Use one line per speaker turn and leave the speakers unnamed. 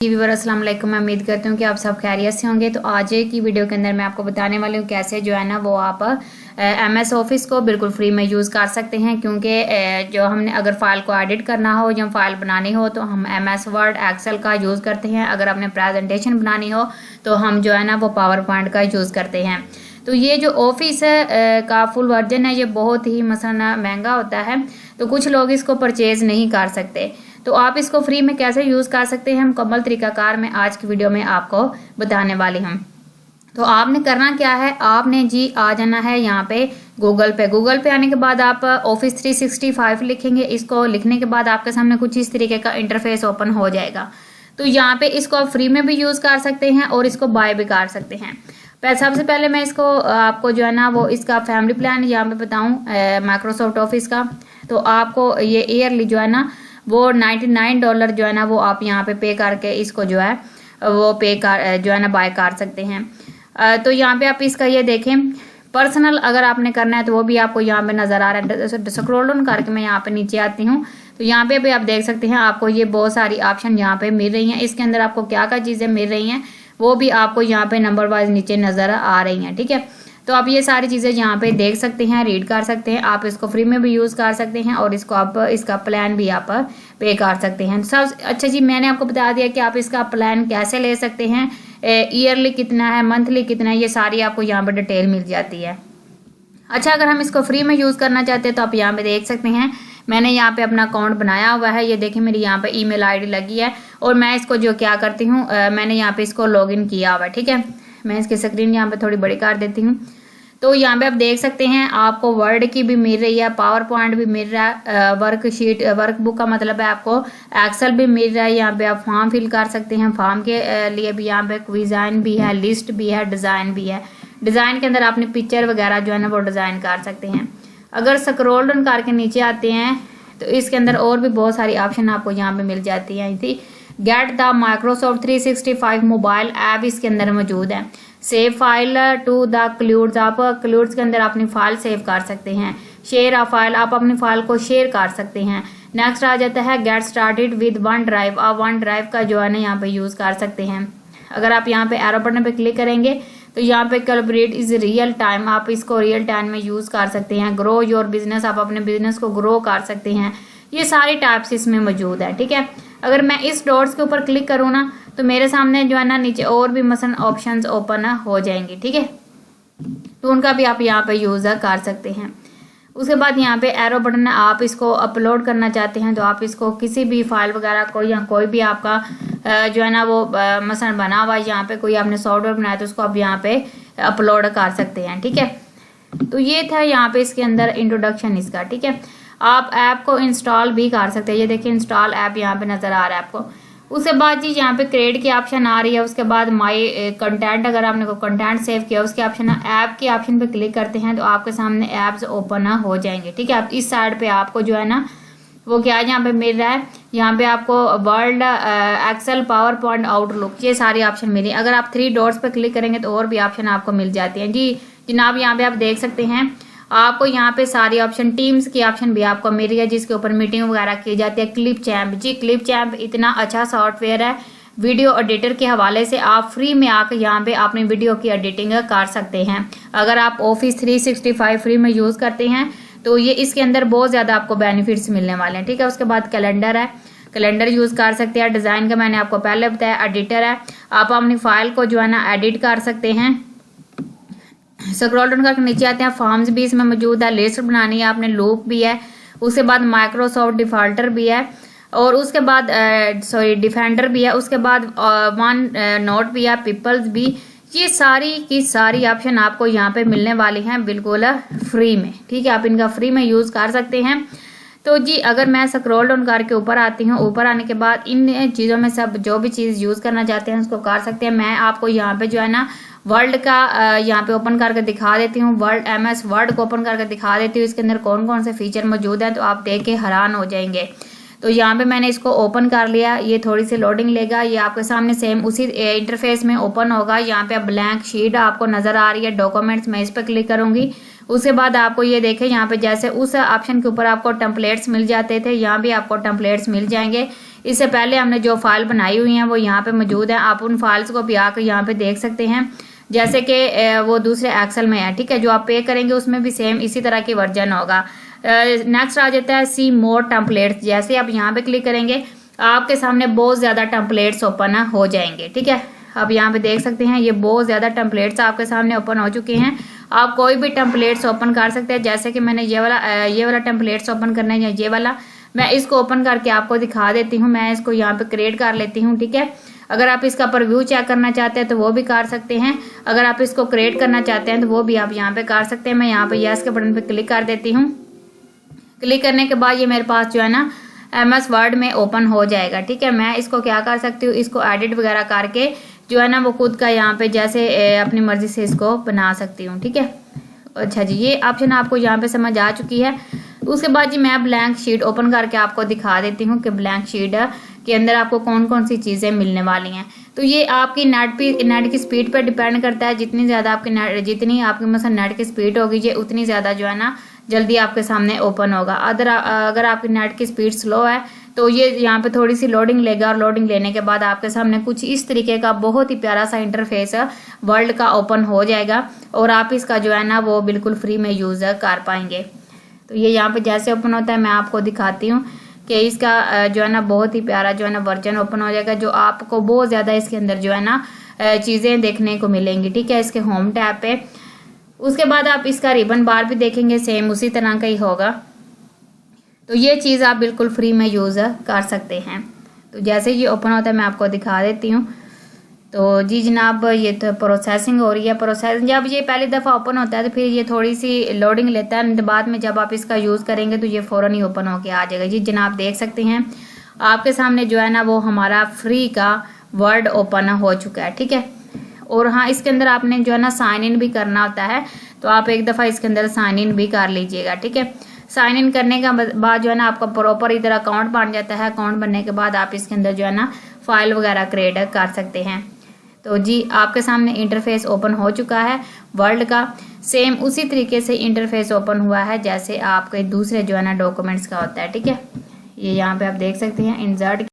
जी viewer अस्सलाम वालेकुम। मैं उम्मीद करती हूँ कि आप सब खैरियत से होंगे। तो आज की वीडियो के अंदर मैं आपको बताने वाली हूँ कैसे जो है ना वो आप MS ऑफिस को बिल्कुल फ्री में यूज़ कर सकते हैं। क्योंकि जो हमने अगर फाइल को एडिट करना हो या फाइल बनानी हो तो हम MS वर्ड एक्सेल का यूज़ करते हैं। अगर आपने प्रेजेंटेशन बनानी हो तो हम जो है ना वो पावर पॉइंट का यूज़ करते हैं। तो ये जो ऑफिस का फुल वर्जन है ये बहुत ही मसलन महंगा होता है, तो कुछ लोग इसको परचेज नहीं कर सकते। तो आप इसको फ्री में कैसे यूज़ कर सकते हैं मुकम्मल तरीकाकार मैं आज की वीडियो में आपको बताने वाली हूँ। तो आपने करना क्या है, आपने जी आ जाना है यहाँ पे गूगल पे आने के बाद आप ऑफिस 365 लिखेंगे। इसको लिखने के बाद आपके सामने कुछ इस तरीके का इंटरफेस ओपन हो जाएगा। तो यहाँ पे इसको आप फ्री में भी यूज़ कर सकते हैं और इसको बाय भी कर सकते हैं। सबसे पहले मैं इसको आपको जो है ना वो इसका फैमिली प्लान यहाँ पे बताऊँ माइक्रोसॉफ्ट ऑफिस का। तो आपको ये ईयरली जो है ना वो $99 जो है ना वो आप यहाँ पे करके इसको जो है वो जो है ना बाय कर सकते हैं। तो यहाँ पे आप इसका ये देखें पर्सनल अगर आपने करना है तो वो भी आपको यहाँ पे नज़र आ रहा है। स्क्रॉल डाउन करके मैं यहाँ पे नीचे आती हूँ तो यहाँ पे भी आप देख सकते हैं आपको ये बहुत सारी ऑप्शन यहाँ पे मिल रही हैं। इसके अंदर आपको क्या क्या चीज़ें मिल रही हैं वो भी आपको यहाँ पे नंबर वाइज नीचे नज़र आ रही हैं। ठीक है, तो आप ये सारी चीज़ें यहाँ पे देख सकते हैं, रीड कर सकते हैं। आप इसको फ्री में भी यूज़ कर सकते हैं और इसको आप इसका प्लान भी आप पे कर सकते हैं। सब अच्छा जी, मैंने आपको बता दिया कि आप इसका प्लान कैसे ले सकते हैं, ईयरली कितना है, मंथली कितना है, ये सारी आपको यहाँ पर डिटेल मिल जाती है। अच्छा, अगर हम इसको फ्री में यूज़ करना चाहते हैं तो आप यहाँ पे देख सकते हैं मैंने यहाँ पे अपना अकाउंट बनाया हुआ है। ये देखिए मेरी यहाँ पे ईमेल आईडी लगी है और मैं इसको जो क्या करती हूँ मैंने यहाँ पे इसको लॉगिन किया हुआ है। ठीक है, मैं इसकी स्क्रीन यहाँ पे थोड़ी बड़ी कर देती हूँ। तो यहाँ पे आप देख सकते हैं आपको वर्ड की भी मिल रही है, पावर पॉइंट भी मिल रहा है, वर्कशीट वर्कबुक का मतलब है आपको एक्सेल भी मिल रहा है। यहाँ पे आप फॉर्म फिल कर सकते हैं, फॉर्म के लिए भी यहाँ पे क्विज़ाइन भी है, लिस्ट भी है, डिज़ाइन भी है। डिज़ाइन के अंदर आपने पिक्चर वगैरह जो है ना वो डिज़ाइन कर सकते हैं। अगर स्क्रॉल डाउन करके नीचे आते हैं तो इसके अंदर और भी बहुत सारी ऑप्शन आपको यहाँ पे मिल जाती हैं। थी get the Microsoft 365 mobile app इसके अंदर मौजूद है। सेव फाइल टू द क्लूड्स, आप क्लूड्स के अंदर अपनी फाइल सेव कर सकते हैं। शेयर अ फाइल, आप अपनी फाइल को शेयर कर सकते हैं। नेक्स्ट आ जाता है get started with one drive, आप वन ड्राइव का जो है ना यहाँ पे यूज़ कर सकते हैं। अगर आप यहाँ पे एरो बटन पे क्लिक करेंगे तो यहाँ पे कोलैबोरेट इज रियल टाइम, आप इसको रियल टाइम में यूज़ कर सकते हैं। ग्रो योर बिजनेस, आप अपने बिजनेस को ग्रो कर सकते हैं। ये सारी टाइप्स इसमें मौजूद है। ठीक है, अगर मैं इस डॉट्स के ऊपर क्लिक करूँ ना तो मेरे सामने जो है ना नीचे और भी मसलन ऑप्शंस ओपन हो जाएंगे। ठीक है, तो उनका भी आप यहाँ पे यूज़ कर सकते हैं। उसके बाद यहाँ पे एरो बटन है, आप इसको अपलोड करना चाहते हैं तो आप इसको किसी भी फाइल वगैरह को या कोई भी आपका जो है ना वो मसलन बना हुआ यहाँ पे कोई आपने सॉफ्टवेयर बनाया तो उसको आप यहाँ पे अपलोड कर सकते हैं। ठीक है, तो ये था यहाँ पे इसके अंदर इंट्रोडक्शन इसका। ठीक है, आप ऐप को इंस्टॉल भी कर सकते हैं। ये देखिए इंस्टॉल ऐप यहाँ पे नज़र आ रहा है आपको। उसके बाद जी यहाँ पे क्रिएट की ऑप्शन आ रही है। उसके बाद माई कंटेंट, अगर आपने कोई कंटेंट सेव किया उसके ऑप्शन ऐप के ऑप्शन पे क्लिक करते हैं तो आपके सामने ऐप्स ओपन हो जाएंगे। ठीक है, आप इस साइड पे आपको जो है ना वो क्या यहाँ पे मिल रहा है, यहाँ पे आपको Word Excel PowerPoint Outlook ये सारी ऑप्शन मिली। अगर आप 3 डॉट्स पे क्लिक करेंगे तो और भी ऑप्शन आपको मिल जाती हैं। जी जनाब, यहाँ पे आप देख सकते हैं आपको यहाँ पे सारी ऑप्शन, टीम्स की ऑप्शन भी आपको मिल रही है जिसके ऊपर मीटिंग वगैरह की जाती है। क्लिप चैम्प, जी क्लिप चैम्प इतना अच्छा सॉफ्टवेयर है, वीडियो एडिटर के हवाले से आप फ्री में आकर यहाँ पे अपनी वीडियो की एडिटिंग कर सकते हैं। अगर आप ऑफिस 365 फ्री में यूज़ करते हैं तो ये इसके अंदर बहुत ज़्यादा आपको बेनिफिट्स मिलने वाले हैं। ठीक है, उसके बाद कैलेंडर है, कैलेंडर यूज़ कर सकते हैं। डिज़ाइन का मैंने आपको पहले बताया। एडिटर है, आप अपनी फाइल को जो है ना एडिट कर सकते हैं। स्क्रॉल डाउन करके नीचे आते हैं, फॉर्म्स भी इसमें मौजूद है, लिस्ट बनानी है आपने, लूप भी है। उसके बाद माइक्रोसॉफ्ट डिफॉल्टर भी है और उसके बाद डिफेंडर भी है। उसके बाद वन नोट भी है, पीपल्स भी। ये सारी की सारी ऑप्शन आपको यहाँ पे मिलने वाली हैं बिल्कुल फ्री में। ठीक है, आप इनका फ्री में यूज़ कर सकते हैं। तो जी अगर मैं स्क्रॉल डाउन करके ऊपर आती हूँ, ऊपर आने के बाद इन चीज़ों में सब जो भी चीज़ यूज़ करना चाहते हैं उसको कर सकते हैं। मैं आपको यहाँ पे जो है ना वर्ल्ड का यहाँ पे ओपन करके दिखा देती हूँ, वर्ल्ड MS वर्ड को ओपन करके दिखा देती हूँ। इसके अंदर कौन कौन से फीचर मौजूद हैं तो आप देख के हैरान हो जाएंगे। तो यहाँ पे मैंने इसको ओपन कर लिया। ये थोड़ी सी लोडिंग लेगा, ये आपके सामने सेम उसी इंटरफेस में ओपन होगा। यहाँ पे ब्लैंक शीट आपको नज़र आ रही है, डॉक्यूमेंट्स, मैं इस पर क्लिक करूँगी। उसके बाद आपको ये देखें यहाँ पे जैसे उस ऑप्शन के ऊपर आपको टेम्पलेट्स मिल जाते थे, यहाँ भी आपको टेम्पलेट्स मिल जाएंगे। इससे पहले हमने जो फाइल बनाई हुई हैं वो यहाँ पे मौजूद है, आप उन फाइल्स को भी आकर यहाँ पे देख सकते हैं। जैसे कि वो दूसरे एक्सेल में है, ठीक है, जो आप पे करेंगे उसमें भी सेम इसी तरह की वर्जन होगा। नेक्स्ट आ जाता है सी मोर टेम्पलेट्स। जैसे आप यहाँ पे क्लिक करेंगे आपके सामने बहुत ज़्यादा टेम्पलेट्स ओपन हो जाएंगे, ठीक है। आप यहाँ पे देख सकते हैं ये बहुत ज़्यादा टेम्पलेट्स आपके सामने ओपन हो चुके हैं। आप कोई भी टेम्पलेट्स ओपन कर सकते हैं। जैसे कि मैंने ये वाला टेम्पलेट्स ओपन करना है, या ये वाला, मैं इसको ओपन करके आपको दिखा देती हूँ। मैं इसको यहाँ पे क्रिएट कर लेती हूँ, ठीक है। अगर आप इसका प्रीव्यू चेक करना चाहते हैं तो वो भी कर सकते हैं। अगर आप इसको क्रिएट करना चाहते हैं तो वो भी आप यहाँ पे कर सकते हैं। मैं यहाँ पे यस के बटन पे क्लिक कर देती हूँ। क्लिक करने के बाद ये मेरे पास जो है ना MS वर्ड में ओपन हो जाएगा, ठीक है। मैं इसको क्या कर सकती हूँ, इसको एडिट वगैरह करके जो है ना वो खुद का यहाँ पे जैसे अपनी मर्जी से इसको बना सकती हूँ, ठीक है। अच्छा जी, ये ऑप्शन आपको यहाँ पे समझ आ चुकी है। उसके बाद जी मैं ब्लैंक शीट ओपन करके आपको दिखा देती हूँ कि ब्लैंक शीट के अंदर आपको कौन कौन सी चीज़ें मिलने वाली हैं। तो ये आपकी नेट की स्पीड पर डिपेंड करता है। जितनी ज़्यादा आपकी जितनी आपकी मतलब नेट की स्पीड होगी ये उतनी ज़्यादा जो है ना जल्दी आपके सामने ओपन होगा। अगर आपकी नेट की स्पीड स्लो है तो ये यहाँ पे थोड़ी सी लोडिंग लेगा, और लोडिंग लेने के बाद आपके सामने कुछ इस तरीके का बहुत ही प्यारा सा इंटरफेस वर्ल्ड का ओपन हो जाएगा, और आप इसका जो है ना वो बिल्कुल फ्री में यूज़ कर पाएंगे। तो ये यहाँ पे जैसे ओपन होता है मैं आपको दिखाती हूँ कि इसका जो है ना बहुत ही प्यारा जो है ना वर्जन ओपन हो जाएगा, जो आपको बहुत ज़्यादा इसके अंदर जो है ना चीज़ें देखने को मिलेंगी, ठीक है, इसके होम टैब पे। उसके बाद आप इसका रिबन बार भी देखेंगे, सेम उसी तरह का ही होगा। तो ये चीज़ आप बिल्कुल फ्री में यूज़ कर सकते हैं। तो जैसे ये ओपन होता है मैं आपको दिखा देती हूँ। तो जी जनाब, ये तो प्रोसेसिंग हो रही है। प्रोसेसिंग जब ये पहली दफ़ा ओपन होता है तो फिर ये थोड़ी सी लोडिंग लेता है, बाद में जब आप इसका यूज़ करेंगे तो ये फ़ौरन ही ओपन होके आ जाएगा। जी जनाब देख सकते हैं आपके सामने जो है ना वो हमारा फ्री का वर्ड ओपन हो चुका है, ठीक है। और हाँ, इसके अंदर आपने जो है ना साइन इन भी करना होता है, तो आप एक दफ़ा इसके अंदर साइन इन भी कर लीजिएगा, ठीक है। साइन इन करने के बाद जो है ना आपका प्रॉपर इधर अकाउंट बन जाता है। अकाउंट बनने के बाद आप इसके अंदर जो है ना फाइल वगैरह क्रिएट कर सकते हैं। तो जी आपके सामने इंटरफेस ओपन हो चुका है वर्ल्ड का। सेम उसी तरीके से इंटरफेस ओपन हुआ है जैसे आपके दूसरे जो है ना डॉक्यूमेंट्स का होता है, ठीक है। ये यहाँ पे आप देख सकते हैं इंसर्ट